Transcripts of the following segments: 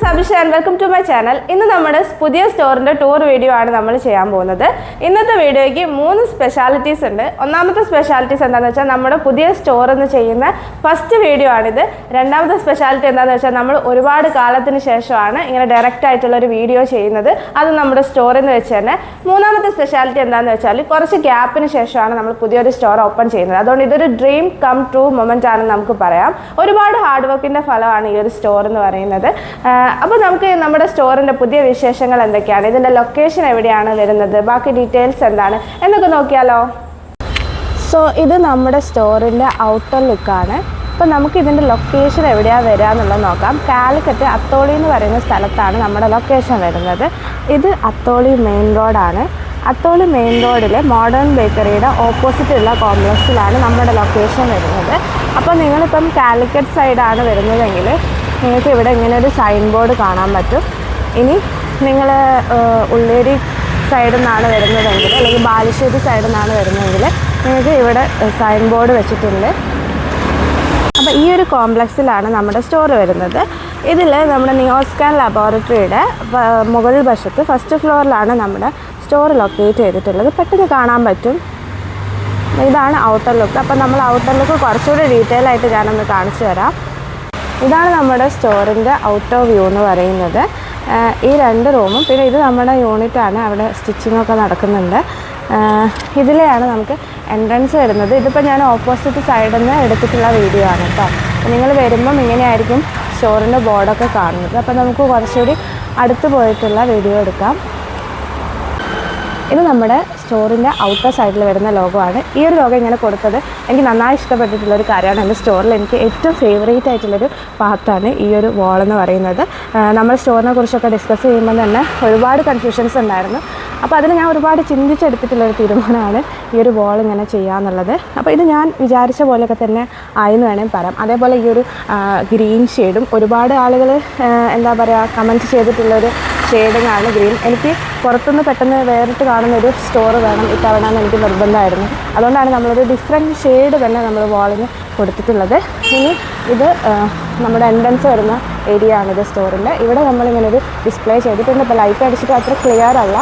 Abhisha and welcome to my channel. In the പുതിയ സ്റ്റോറിന്റെ tour video ആണ് നമ്മൾ ചെയ്യാൻ പോകുന്നത്. ഇന്നത്തെ വീഡിയോയ്ക്ക് മൂന്ന് സ്പെഷ്യാലിറ്റീസ് ഉണ്ട്. ഒന്നാമത്തെ സ്പെഷ്യാലിറ്റീസ് എന്താണെന്ന് വെച്ചാൽ നമ്മുടെ പുതിയ സ്റ്റോർ എന്ന് ചെയ്യുന്ന ഫസ്റ്റ് വീഡിയോ ആണിത്. രണ്ടാമത്തെ സ്പെഷ്യാലിറ്റി എന്താണെന്ന് വെച്ചാൽ നമ്മൾ ഒരുപാട് കാലത്തിന് ശേഷമാണ് ഇങ്ങനെ ഡയറക്റ്റ് ആയിട്ടുള്ള ഒരു വീഡിയോ ചെയ്യുന്നത്. അത് നമ്മുടെ സ്റ്റോറിൽ നിന്ന് വെച്ച് തന്നെ. മൂന്നാമത്തെ സ്പെഷ്യാലിറ്റി എന്താണെന്ന് വെച്ചാൽ കുറച്ച് ഗ്യാപ്പിന് ശേഷമാണ് നമ്മൾ പുതിയൊരു സ്റ്റോർ ഓപ്പൺ ചെയ്യുന്നത്. അതുകൊണ്ട് ഇതൊരു ഡ്രീം കം ട്രൂ മൊമെന്റ് ആണെന്ന് നമുക്ക് പറയാം. ഒരുപാട് ഹാർഡ് വർക്കിന്റെ ഫലമാണ് ഈ ഒരു സ്റ്റോർ എന്ന് പറയുന്നത്. അപ്പോൾ നമുക്ക് നമ്മുടെ സ്റ്റോറിന്റെ പുതിയ വിശേഷങ്ങൾ എന്തൊക്കെയാണ്, ഇതിന്റെ ലൊക്കേഷൻ എവിടെയാണ് വരുന്നത്, ബാക്കി ഡീറ്റെയിൽസ് എന്താണ് എന്നൊക്കെ നോക്കിയാലോ. സോ ഇത് നമ്മുടെ സ്റ്റോറിന്റെ ഔട്ടർ ലുക്കാണ്. അപ്പോൾ നമുക്ക് ഇതിൻ്റെ ലൊക്കേഷൻ എവിടെയാണ് വരിക എന്നുള്ളത് നോക്കാം. കാലിക്കറ്റ് അത്തോളി എന്ന് പറയുന്ന സ്ഥലത്താണ് നമ്മുടെ ലൊക്കേഷൻ വരുന്നത്. ഇത് അത്തോളി മെയിൻ റോഡാണ്. അത്തോളി മെയിൻ റോഡിലെ മോഡേൺ ബേക്കറിയുടെ ഓപ്പോസിറ്റുള്ള കോംപ്ലക്സിലാണ് നമ്മുടെ ലൊക്കേഷൻ വരുന്നത്. അപ്പോൾ നിങ്ങളിപ്പം കാലിക്കറ്റ് സൈഡാണ് വരുന്നതെങ്കിൽ നിങ്ങൾക്ക് ഇവിടെ ഇങ്ങനെ ഒരു സൈൻ ബോർഡ് കാണാൻ പറ്റും. ഇനി നിങ്ങൾ ഉള്ളേരി സൈഡിൽ നിന്നാണ് വരുന്നതെങ്കിൽ അല്ലെങ്കിൽ ബാലുശ്ശേരി സൈഡിൽ നിന്നാണ് വരുന്നതെങ്കിൽ നിങ്ങൾക്ക് ഇവിടെ സൈൻ ബോർഡ് വെച്ചിട്ടുണ്ട്. അപ്പോൾ ഈ ഒരു കോംപ്ലക്സിലാണ് നമ്മുടെ സ്റ്റോർ വരുന്നത്. ഇതിൽ നമ്മുടെ നിയോസ്കാൻ ലബോറട്ടറിയുടെ മുകളിൽ വശത്ത് ഫസ്റ്റ് ഫ്ലോറിലാണ് നമ്മുടെ സ്റ്റോർ ലൊക്കേറ്റ് ചെയ്തിട്ടുള്ളത്. പെട്ടെന്ന് കാണാൻ പറ്റും. ഇതാണ് ഔട്ടർ ലുക്ക്. അപ്പോൾ നമ്മൾ ഔട്ടർ ലുക്ക് കുറച്ചുകൂടി ഡീറ്റെയിൽ ആയിട്ട് ഞാനൊന്ന് കാണിച്ചു തരാം. ഇതാണ് നമ്മുടെ സ്റ്റോറിൻ്റെ ഔട്ടർ വ്യൂ എന്ന് പറയുന്നത്. ഈ രണ്ട് റൂമും പിന്നെ ഇത് നമ്മുടെ യൂണിറ്റാണ്. അവിടെ സ്റ്റിച്ചിങ്ങൊക്കെ നടക്കുന്നുണ്ട്. ഇതിലെയാണ് നമുക്ക് എൻട്രൻസ് വരുന്നത്. ഇതിപ്പോൾ ഞാൻ ഓപ്പോസിറ്റ് സൈഡിൽ നിന്ന് എടുത്തിട്ടുള്ള വീഡിയോ ആണ് കേട്ടോ. നിങ്ങൾ വരുമ്പം ഇങ്ങനെയായിരിക്കും സ്റ്റോറിൻ്റെ ബോർഡൊക്കെ കാണുന്നത്. അപ്പോൾ നമുക്ക് കുറച്ചുകൂടി അടുത്ത് പോയിട്ടുള്ള വീഡിയോ എടുക്കാം. ഇത് നമ്മുടെ സ്റ്റോറിൻ്റെ ഔട്ടർ സൈഡിൽ വരുന്ന ലോഗോ ആണ്. ഈ ഒരു ലോഗോ ഇങ്ങനെ കൊടുത്തത് എനിക്ക് നന്നായി ഇഷ്ടപ്പെട്ടിട്ടുള്ളൊരു കാര്യമാണ്. എൻ്റെ സ്റ്റോറിൽ എനിക്ക് ഏറ്റവും ഫേവറേറ്റ് ആയിട്ടുള്ളൊരു പാർട്ടാണ് ഈ ഒരു വാളെന്ന് പറയുന്നത്. നമ്മൾ സ്റ്റോറിനെ കുറിച്ചൊക്കെ ഡിസ്കസ് ചെയ്യുമ്പോൾ തന്നെ ഒരുപാട് കൺഫ്യൂഷൻസ് ഉണ്ടായിരുന്നു. അപ്പോൾ അതിൽ ഞാൻ ഒരുപാട് ചിന്തിച്ചെടുത്തിട്ടുള്ളൊരു തീരുമാനമാണ് ഈ ഒരു വാൾ ഇങ്ങനെ ചെയ്യാന്നുള്ളത്. അപ്പോൾ ഇത് ഞാൻ വിചാരിച്ച പോലെയൊക്കെ തന്നെ ആയെന്ന് വേണമെങ്കിൽ പറയാം. അതേപോലെ ഈ ഒരു ഗ്രീൻ ഷെയ്ഡും ഒരുപാട് ആളുകൾ എന്താ പറയുക കമൻറ്റ് ചെയ്തിട്ടുള്ളൊരു ഷെയ്ഡിങ് ആണ് ഗ്രീൻ. എനിക്ക് പുറത്തുനിന്ന് പെട്ടെന്ന് വേറിട്ട് കാണുന്നൊരു സ്റ്റോർ വേണം ഇത്തവണ എന്ന് എനിക്ക് നിർബന്ധമായിരുന്നു. അതുകൊണ്ടാണ് നമ്മളൊരു ഡിഫറെൻറ്റ് ഷെയ്ഡ് തന്നെ നമ്മൾ വാളിന് കൊടുത്തിട്ടുള്ളത്. ഇനി ഇത് നമ്മുടെ എൻട്രൻസ് വരുന്ന ഏരിയ ആണിത് സ്റ്റോറിൻ്റെ. ഇവിടെ നമ്മളിങ്ങനെ ഒരു ഡിസ്പ്ലേ ചെയ്തിട്ടുണ്ട്. ഇപ്പോൾ ലൈറ്റ് അടിച്ചിട്ട് അത്ര ക്ലിയർ അല്ല.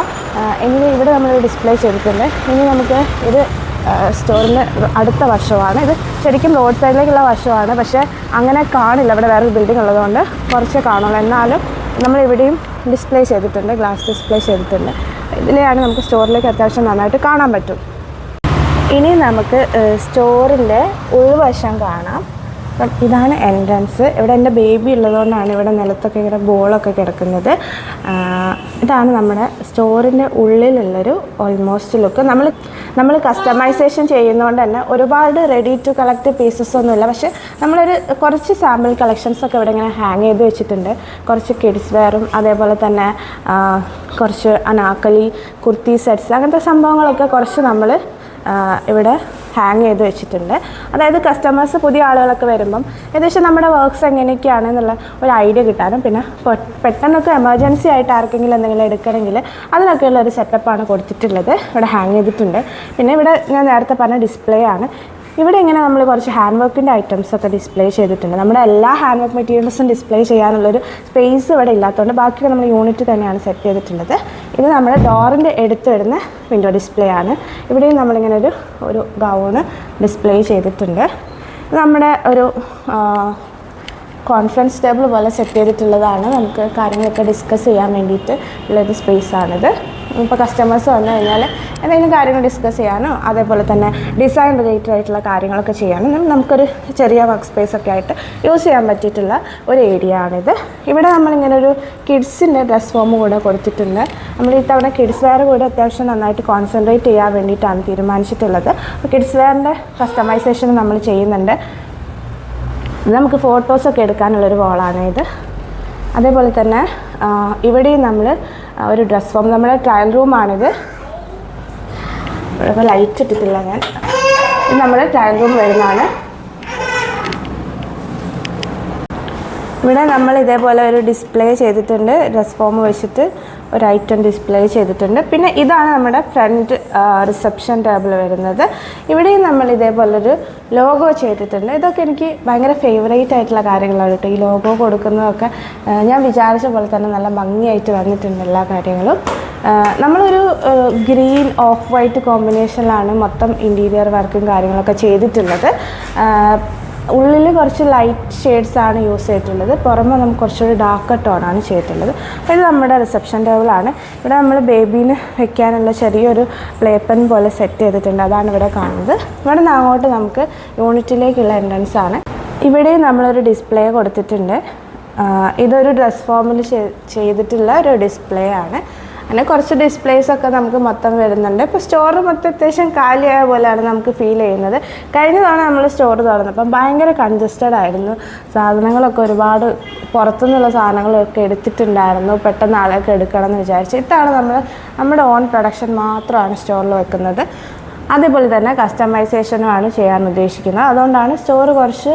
എങ്കിലും ഇവിടെ നമ്മളൊരു ഡിസ്പ്ലേ ചെയ്തിട്ടുണ്ട്. ഇനി നമുക്ക് ഇത് സ്റ്റോറിൻ്റെ അടുത്ത വശമാണ്. ഇത് ശരിക്കും റോഡ് സൈഡിലേക്കുള്ള വശമാണ്. പക്ഷേ അങ്ങനെ കാണില്ല, ഇവിടെ വേറൊരു ബിൽഡിംഗ് ഉള്ളതുകൊണ്ട് കുറച്ചേ കാണുള്ളൂ. എന്നാലും നമ്മളിവിടെയും ഡിസ്പ്ലേ ചെയ്തിട്ടുണ്ട്, ഗ്ലാസ് ഡിസ്പ്ലേ ചെയ്തിട്ടുണ്ട്. ഇതിലെയാണ് നമുക്ക് സ്റ്റോറിലേക്ക് അത്യാവശ്യം നന്നായിട്ട് കാണാൻ പറ്റും. ഇനി നമുക്ക് സ്റ്റോറിൻ്റെ ഉൾവശം കാണാം. അപ്പം ഇതാണ് എൻട്രൻസ്. ഇവിടെ എൻ്റെ ബേബി ഉള്ളതുകൊണ്ടാണ് ഇവിടെ നിലത്തൊക്കെ ഇങ്ങനെ ബോളൊക്കെ കിടക്കുന്നത്. ഇതാണ് നമ്മുടെ സ്റ്റോറിൻ്റെ ഉള്ളിലുള്ളൊരു ഓൾമോസ്റ്റ് ലുക്ക്. നമ്മൾ കസ്റ്റമൈസേഷൻ ചെയ്യുന്നതുകൊണ്ട് തന്നെ ഒരുപാട് റെഡി ടു കളക്ട് പീസസ് ഒന്നുമില്ല. പക്ഷേ നമ്മളൊരു കുറച്ച് സാമ്പിൾ കളക്ഷൻസൊക്കെ ഇവിടെ ഇങ്ങനെ ഹാങ് ചെയ്ത് വെച്ചിട്ടുണ്ട്. കുറച്ച് കിഡ്സ് വെയറും അതേപോലെ തന്നെ കുറച്ച് അനാക്കലി കുർത്തി സെറ്റ്സ് അങ്ങനത്തെ സംഭവങ്ങളൊക്കെ കുറച്ച് നമ്മൾ ഇവിടെ ഹാങ് ചെയ്ത് വെച്ചിട്ടുണ്ട്. അതായത് കസ്റ്റമേഴ്സ് പുതിയ ആളുകളൊക്കെ വരുമ്പം ഏകദേശം നമ്മുടെ വർക്ക്സ് എങ്ങനെയൊക്കെയാണ് എന്നുള്ള ഒരു ഐഡിയ കിട്ടാനും പിന്നെ പെട്ടെന്നൊക്കെ എമർജൻസി ആയിട്ട് ആർക്കെങ്കിലും എന്തെങ്കിലും എടുക്കണമെങ്കിൽ അതിനൊക്കെയുള്ള ഒരു സെറ്റപ്പാണ് കൊടുത്തിട്ടുള്ളത്. ഇവിടെ ഹാങ് ചെയ്തിട്ടുണ്ട്. പിന്നെ ഇവിടെ ഞാൻ നേരത്തെ പറഞ്ഞ ഡിസ്പ്ലേ ആണ്. ഇവിടെ ഇങ്ങനെ നമ്മൾ കുറച്ച് ഹാൻഡ് വർക്കിൻ്റെ ഐറ്റംസൊക്കെ ഡിസ്പ്ലേ ചെയ്തിട്ടുണ്ട്. നമ്മുടെ എല്ലാ ഹാൻഡ് വർക്ക് മെറ്റീരിയൽസും ഡിസ്പ്ലേ ചെയ്യാനുള്ളൊരു സ്പേസ് ഇവിടെ ഇല്ലാത്തതുകൊണ്ട് ബാക്കി നമ്മൾ യൂണിറ്റ് തന്നെയാണ് സെറ്റ് ചെയ്തിട്ടുള്ളത്. ഇത് നമ്മുടെ ഡോറിൻ്റെ എടുത്ത് വരുന്ന വിൻഡോ ഡിസ്പ്ലേ ആണ്. ഇവിടെയും നമ്മളിങ്ങനെ ഒരു ഗൗണ് ഡിസ്പ്ലേ ചെയ്തിട്ടുണ്ട്. നമ്മുടെ ഒരു കോൺഫറൻസ് ടേബിൾ പോലെ സെറ്റ് ചെയ്തിട്ടുള്ളതാണ്. നമുക്ക് കാര്യങ്ങളൊക്കെ ഡിസ്കസ് ചെയ്യാൻ വേണ്ടിയിട്ട് ഉള്ളൊരു സ്പേസാണിത്. ഇപ്പോൾ കസ്റ്റമേഴ്സ് വന്നു കഴിഞ്ഞാൽ എന്തെങ്കിലും കാര്യങ്ങൾ ഡിസ്കസ് ചെയ്യാനോ അതേപോലെ തന്നെ ഡിസൈൻ റിലേറ്റഡ് ആയിട്ടുള്ള കാര്യങ്ങളൊക്കെ ചെയ്യാനും നമുക്കൊരു ചെറിയ വർക്ക് സ്പേസൊക്കെ ആയിട്ട് യൂസ് ചെയ്യാൻ പറ്റിയിട്ടുള്ള ഒരു ഏരിയ ആണിത്. ഇവിടെ നമ്മളിങ്ങനെ ഒരു കിഡ്സിൻ്റെ ഡ്രസ് ഫോം കൂടെ കൊടുത്തിട്ടുണ്ട്. നമ്മൾ ഈ തവണ കിഡ്സ് വെയർ കൂടെ അത്യാവശ്യം നന്നായിട്ട് കോൺസെൻട്രേറ്റ് ചെയ്യാൻ വേണ്ടിയിട്ടാണ് തീരുമാനിച്ചിട്ടുള്ളത്. അപ്പോൾ കിഡ്സ് വെയറിൻ്റെ കസ്റ്റമൈസേഷൻ നമ്മൾ ചെയ്യുന്നുണ്ട്. നമുക്ക് ഫോട്ടോസൊക്കെ എടുക്കാനുള്ളൊരു വാളാണ് ഇത്. അതേപോലെ തന്നെ ഇവിടെയും നമ്മൾ ഒരു ഡ്രസ് ഫോം, നമ്മുടെ ട്രയൽ റൂമാണിത്. ഇവിടെ ലൈറ്റ് ഇട്ടിട്ടില്ല ഞാൻ. ഇത് നമ്മുടെ ട്രയൽ റൂം വരുന്നതാണ്. ഇവിടെ നമ്മൾ ഇതേപോലെ ഒരു ഡിസ്പ്ലേ ചെയ്തിട്ടുണ്ട് ഡ്രസ് ഫോം വെച്ചിട്ട്. ഒരു ഐറ്റം ഡിസ്പ്ലേ ചെയ്തിട്ടുണ്ട്. പിന്നെ ഇതാണ് നമ്മുടെ ഫ്രണ്ട് റിസപ്ഷൻ ടേബിൾ വരുന്നത്. ഇവിടെയും നമ്മൾ ഇതേപോലൊരു ലോഗോ ചെയ്തിട്ടുണ്ട്. ഇതൊക്കെ എനിക്ക് ഭയങ്കര ഫേവറേറ്റ് ആയിട്ടുള്ള കാര്യങ്ങളാണ് കേട്ടോ. ഈ ലോഗോ കൊടുക്കുന്നതൊക്കെ ഞാൻ വിചാരിച്ച പോലെ തന്നെ നല്ല ഭംഗിയായിട്ട് വന്നിട്ടുണ്ട് എല്ലാ കാര്യങ്ങളും. നമ്മളൊരു ഗ്രീൻ ഓഫ് വൈറ്റ് കോമ്പിനേഷനിലാണ് മൊത്തം ഇൻറ്റീരിയർ വർക്കും കാര്യങ്ങളൊക്കെ ചെയ്തിട്ടുള്ളത്. ഉള്ളിൽ കുറച്ച് ലൈറ്റ് ഷെയ്ഡ്സാണ് യൂസ് ചെയ്തിട്ടുള്ളത്, പുറമെ നമുക്ക് കുറച്ചുകൂടി ഡാർക്ക് ടോണാണ് ചെയ്തിട്ടുള്ളത്. അപ്പോൾ ഇത് നമ്മുടെ റിസപ്ഷൻ ടേബിളാണ്. ഇവിടെ നമ്മൾ ബേബീന് വെക്കാനുള്ള ചെറിയൊരു പ്ലേ പെൻ പോലെ സെറ്റ് ചെയ്തിട്ടുണ്ട്, അതാണ് ഇവിടെ കാണുന്നത്. ഇവിടെ നിന്ന് അങ്ങോട്ട് നമുക്ക് യൂണിറ്റിലേക്കുള്ള എൻട്രൻസ് ആണ്. ഇവിടെയും നമ്മളൊരു ഡിസ്പ്ലേ കൊടുത്തിട്ടുണ്ട്. ഇതൊരു ഡ്രസ് ഫോമിൽ ചെയ്തിട്ടുള്ള ഒരു ഡിസ്പ്ലേ ആണ്. അങ്ങനെ കുറച്ച് ഡിസ്പ്ലേസൊക്കെ നമുക്ക് മൊത്തം വരുന്നുണ്ട്. ഇപ്പോൾ സ്റ്റോർ മൊത്തം അത്യാവശ്യം കാലിയായ പോലെയാണ് നമുക്ക് ഫീൽ ചെയ്യുന്നത്. കഴിഞ്ഞ തവണ നമ്മൾ സ്റ്റോർ തുറന്നപ്പം ഭയങ്കര കൺജസ്റ്റഡ് ആയിരുന്നു. സാധനങ്ങളൊക്കെ ഒരുപാട് പുറത്തുനിന്നുള്ള സാധനങ്ങളൊക്കെ എടുത്തിട്ടുണ്ടായിരുന്നു. പെട്ടെന്ന് ആളൊക്കെ എടുക്കണം എന്ന് വിചാരിച്ചു. ഇത്തവണ നമ്മൾ നമ്മുടെ ഓൺ പ്രൊഡക്ഷൻ മാത്രമാണ് സ്റ്റോറിൽ വെക്കുന്നത്. അതേപോലെ തന്നെ കസ്റ്റമൈസേഷനുമാണ് ചെയ്യാൻ ഉദ്ദേശിക്കുന്നത്. അതുകൊണ്ടാണ് സ്റ്റോർ കുറച്ച്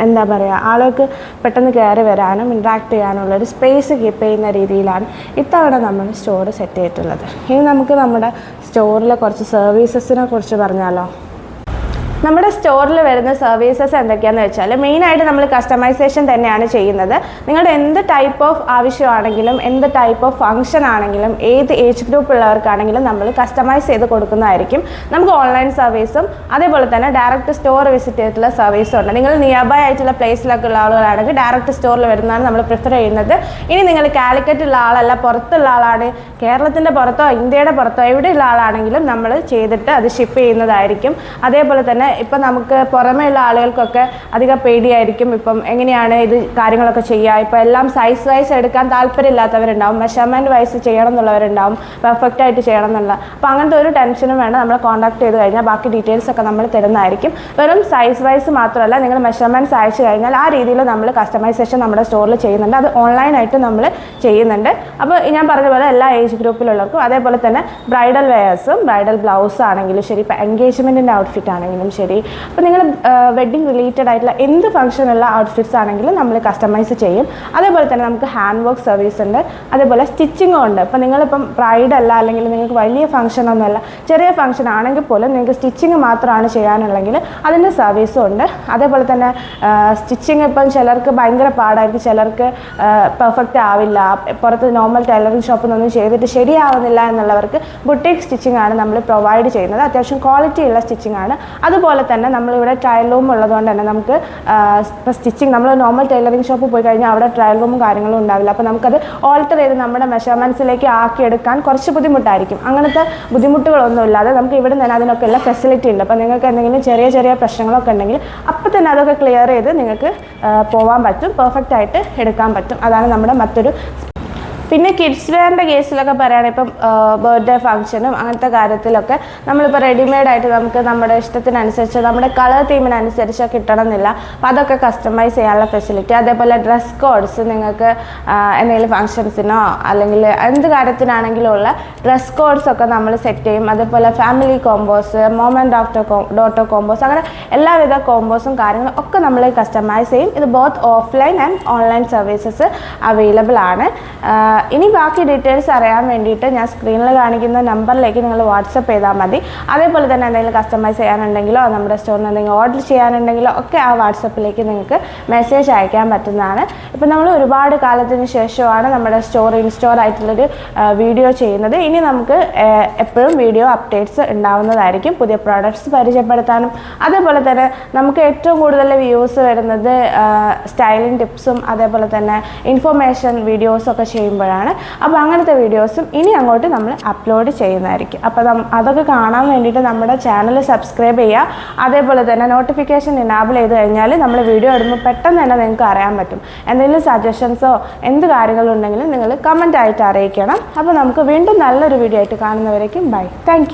എന്താ പറയുക, ആളുകൾക്ക് പെട്ടെന്ന് കയറി വരാനും ഇൻട്രാക്ട് ചെയ്യാനുള്ളൊരു സ്പേസ് കീപ്പ് ചെയ്യുന്ന രീതിയിലാണ് ഇത്തവണ നമ്മൾ സ്റ്റോർ സെറ്റ് ചെയ്തിട്ടുള്ളത്. ഇനി നമുക്ക് നമ്മുടെ സ്റ്റോറിലെ കുറച്ച് സർവീസസിനെ കുറിച്ച് പറഞ്ഞാലോ. നമ്മുടെ സ്റ്റോറിൽ വരുന്ന സർവീസസ് എന്തൊക്കെയാണെന്ന് വെച്ചാൽ മെയിനായിട്ട് നമ്മൾ കസ്റ്റമൈസേഷൻ തന്നെയാണ് ചെയ്യുന്നത്. നിങ്ങളുടെ എന്ത് ടൈപ്പ് ഓഫ് ആവശ്യമാണെങ്കിലും എന്ത് ടൈപ്പ് ഓഫ് ഫംഗ്ഷൻ ആണെങ്കിലും ഏത് ഏജ് ഗ്രൂപ്പ് ഉള്ളവർക്കാണെങ്കിലും നമ്മൾ കസ്റ്റമൈസ് ചെയ്ത് കൊടുക്കുന്നതായിരിക്കും. നമുക്ക് ഓൺലൈൻ സർവീസും അതേപോലെ തന്നെ ഡയറക്റ്റ് സ്റ്റോർ വിസിറ്റ് ചെയ്തിട്ടുള്ള സർവീസും ഉണ്ട്. നിങ്ങൾ നിയർ ബൈ ആയിട്ടുള്ള പ്ലേസിലൊക്കെ ഉള്ള ആളുകളാണെങ്കിൽ ഡയറക്റ്റ് സ്റ്റോറിൽ വരുന്നതാണ് നമ്മൾ പ്രിഫർ ചെയ്യുന്നത്. ഇനി നിങ്ങൾ കാലിക്കറ്റുള്ള ആളല്ല, പുറത്തുള്ള ആളാണ്, കേരളത്തിൻ്റെ പുറത്തോ ഇന്ത്യയുടെ പുറത്തോ എവിടെയുള്ള ആളാണെങ്കിലും നമ്മൾ ചെയ്തിട്ട് അത് ഷിപ്പ് ചെയ്യുന്നതായിരിക്കും. അതേപോലെ തന്നെ ഇപ്പം നമുക്ക് പുറമേയുള്ള ആളുകൾക്കൊക്കെ അധികം പേടിയായിരിക്കും, ഇപ്പം എങ്ങനെയാണ് ഇത് കാര്യങ്ങളൊക്കെ ചെയ്യുക. ഇപ്പോൾ എല്ലാം സൈസ് വൈസ് എടുക്കാൻ താല്പര്യമില്ലാത്തവരുണ്ടാവും, മെഷർമെൻറ്റ് വൈസ് ചെയ്യണം എന്നുള്ളവരുണ്ടാവും, പെർഫെക്റ്റ് ആയിട്ട് ചെയ്യണം എന്നുള്ള. അപ്പോൾ അങ്ങനത്തെ ഒരു ടെൻഷനും വേണം. നമ്മളെ കോൺടാക്ട് ചെയ്ത് കഴിഞ്ഞാൽ ബാക്കി ഡീറ്റെയിൽസ് ഒക്കെ നമ്മൾ തരുന്നതായിരിക്കും. വെറും സൈസ് വൈസ് മാത്രമല്ല, നിങ്ങൾ മെഷർമെൻറ്റ്സ് അയച്ചു കഴിഞ്ഞാൽ ആ രീതിയിൽ നമ്മൾ കസ്റ്റമൈസേഷൻ നമ്മുടെ സ്റ്റോറിൽ ചെയ്യുന്നുണ്ട്. അത് ഓൺലൈനായിട്ട് നമ്മൾ ചെയ്യുന്നുണ്ട്. അപ്പോൾ ഞാൻ പറഞ്ഞ പോലെ എല്ലാ ഏജ് ഗ്രൂപ്പിലുള്ളവർക്കും, അതേപോലെ തന്നെ ബ്രൈഡൽ വെയേഴ്സും ബ്രൈഡൽ ബ്ലൗസ് ആണെങ്കിലും ശരി, ഇപ്പോൾ എൻഗേജ്മെൻറ്റിൻ്റെ ഔട്ട്ഫിറ്റ് ആണെങ്കിലും ശരി, അപ്പോൾ നിങ്ങൾ വെഡ്ഡിങ് റിലേറ്റഡ് ആയിട്ടുള്ള എന്ത് ഫംഗ്ഷനുള്ള ഔട്ട്ഫിറ്റ്സ് ആണെങ്കിലും നമ്മൾ കസ്റ്റമൈസ് ചെയ്യും. അതേപോലെ തന്നെ നമുക്ക് ഹാൻഡ് വർക്ക് സർവീസ് ഉണ്ട്, അതേപോലെ സ്റ്റിച്ചിങ്ങും ഉണ്ട്. അപ്പോൾ നിങ്ങളിപ്പം ബ്രൈഡ് അല്ല, അല്ലെങ്കിൽ നിങ്ങൾക്ക് വലിയ ഫംഗ്ഷനൊന്നുമല്ല, ചെറിയ ഫംഗ്ഷൻ ആണെങ്കിൽ പോലും നിങ്ങൾക്ക് സ്റ്റിച്ചിങ് മാത്രമാണ് ചെയ്യാനുള്ളെങ്കിൽ അതിൻ്റെ സർവീസും ഉണ്ട്. അതേപോലെ തന്നെ സ്റ്റിച്ചിങ് ഇപ്പം ചിലർക്ക് ഭയങ്കര പാടായിരിക്കും, ചിലർക്ക് പെർഫെക്റ്റ് ആവില്ല, പുറത്ത് നോർമൽ ടൈലറിംഗ് ഷോപ്പിൽ നിന്നൊന്നും ചെയ്തിട്ട് ശരിയാവുന്നില്ല എന്നുള്ളവർക്ക് ബുട്ടീക്ക് സ്റ്റിച്ചിങ് ആണ് നമ്മൾ പ്രൊവൈഡ് ചെയ്യുന്നത്. അത്യാവശ്യം ക്വാളിറ്റി ഉള്ള സ്റ്റിച്ചിങ് ആണ്. അതുപോലെ തന്നെ നമ്മളിവിടെ ട്രയൽ റൂം ഉള്ളതുകൊണ്ട് തന്നെ നമുക്ക് ഇപ്പോൾ സ്റ്റിച്ചിങ് നമ്മൾ നോർമൽ ടൈലറിംഗ് ഷോപ്പിൽ പോയി കഴിഞ്ഞാൽ അവിടെ ട്രയൽ റൂമും കാര്യങ്ങളും ഉണ്ടാവില്ല. അപ്പോൾ നമുക്കത് ഓൾട്ടർ ചെയ്ത് നമ്മുടെ മെഷർമെൻറ്റ്സിലേക്ക് ആക്കിയെടുക്കാൻ കുറച്ച് ബുദ്ധിമുട്ടായിരിക്കും. അങ്ങനത്തെ ബുദ്ധിമുട്ടുകളൊന്നും ഇല്ലാതെ നമുക്ക് ഇവിടെ നിന്ന് അതിനൊക്കെ ഉള്ള ഫെസിലിറ്റി ഉണ്ട്. അപ്പോൾ നിങ്ങൾക്ക് എന്തെങ്കിലും ചെറിയ ചെറിയ പ്രശ്നങ്ങളൊക്കെ ഉണ്ടെങ്കിൽ അപ്പോൾ തന്നെ അതൊക്കെ ക്ലിയർ ചെയ്ത് നിങ്ങൾക്ക് പോകാൻ പറ്റും, പെർഫെക്റ്റ് ആയിട്ട് എടുക്കാൻ പറ്റും. അതാണ് നമ്മുടെ മറ്റൊരു. പിന്നെ കിഡ്സ് വെയറിൻ്റെ കേസിലൊക്കെ പറയുകയാണെങ്കിൽ ഇപ്പം ബർത്ത്ഡേ ഫംഗ്ഷനും അങ്ങനത്തെ കാര്യത്തിലൊക്കെ നമ്മളിപ്പോൾ റെഡിമെയ്ഡായിട്ട് നമുക്ക് നമ്മുടെ ഇഷ്ടത്തിനനുസരിച്ച് നമ്മുടെ കളർ തീമിനനുസരിച്ച് കിട്ടണമെന്നില്ല. അപ്പോൾ അതൊക്കെ കസ്റ്റമൈസ് ചെയ്യാനുള്ള ഫെസിലിറ്റി. അതേപോലെ ഡ്രസ് കോഡ്സ് നിങ്ങൾക്ക് എന്തെങ്കിലും ഫംഗ്ഷൻസിനോ അല്ലെങ്കിൽ എന്ത് കാര്യത്തിനാണെങ്കിലും ഉള്ള ഡ്രസ് കോഡ്സൊക്കെ നമ്മൾ സെറ്റ് ചെയ്യും. അതേപോലെ family combos, mom and daughter combos, അങ്ങനെ എല്ലാവിധ കോമ്പോസും കാര്യങ്ങളും ഒക്കെ നമ്മൾ കസ്റ്റമൈസ് ചെയ്യും. ഇത് both offline and online services available ആണ്. ഇനി ബാക്കി ഡീറ്റെയിൽസ് അറിയാൻ വേണ്ടിയിട്ട് ഞാൻ സ്ക്രീനിൽ കാണിക്കുന്ന നമ്പറിലേക്ക് നിങ്ങൾ വാട്സപ്പ് ചെയ്താൽ മതി. അതേപോലെ തന്നെ എന്തെങ്കിലും കസ്റ്റമൈസ് ചെയ്യാനുണ്ടെങ്കിലോ നമ്മുടെ സ്റ്റോറിൽ എന്തെങ്കിലും ഓർഡർ ചെയ്യാനുണ്ടെങ്കിലോ ഒക്കെ ആ വാട്സപ്പിലേക്ക് നിങ്ങൾക്ക് മെസ്സേജ് അയക്കാൻ പറ്റുന്നതാണ്. ഇപ്പോൾ നമ്മൾ ഒരുപാട് കാലത്തിന് ശേഷമാണ് നമ്മുടെ ഇൻസ്റ്റോർ ആയിട്ടുള്ളൊരു വീഡിയോ ചെയ്യുന്നത്. ഇനി നമുക്ക് എപ്പോഴും വീഡിയോ അപ്ഡേറ്റ്സ് ഉണ്ടാവുന്നതായിരിക്കും, പുതിയ പ്രോഡക്റ്റ്സ് പരിചയപ്പെടുത്താനും. അതേപോലെ തന്നെ നമുക്ക് ഏറ്റവും കൂടുതൽ വ്യൂസ് വരുന്നത് സ്റ്റൈലിംഗ് ടിപ്സും അതേപോലെ തന്നെ ഇൻഫർമേഷൻ വീഡിയോസൊക്കെ ചെയ്യുമ്പോൾ. അപ്പോൾ അങ്ങനത്തെ വീഡിയോസും ഇനി അങ്ങോട്ട് നമ്മൾ അപ്ലോഡ് ചെയ്യുന്നതായിരിക്കും. അപ്പോൾ അതൊക്കെ കാണാൻ വേണ്ടിയിട്ട് നമ്മുടെ ചാനൽ സബ്സ്ക്രൈബ് ചെയ്യുക. അതേപോലെ തന്നെ നോട്ടിഫിക്കേഷൻ എനാബിൾ ചെയ്ത് കഴിഞ്ഞാൽ നമ്മൾ വീഡിയോ ഇടുമ്പോൾ പെട്ടെന്ന് തന്നെ നിങ്ങൾക്ക് അറിയാൻ പറ്റും. എന്തെങ്കിലും സജഷൻസോ എന്ത് കാര്യങ്ങളുണ്ടെങ്കിലും നിങ്ങൾ കമൻ്റ് ആയിട്ട് അറിയിക്കണം. അപ്പോൾ നമുക്ക് വീണ്ടും നല്ലൊരു വീഡിയോ ആയിട്ട് കാണുന്നവരേക്കും ബൈ. താങ്ക്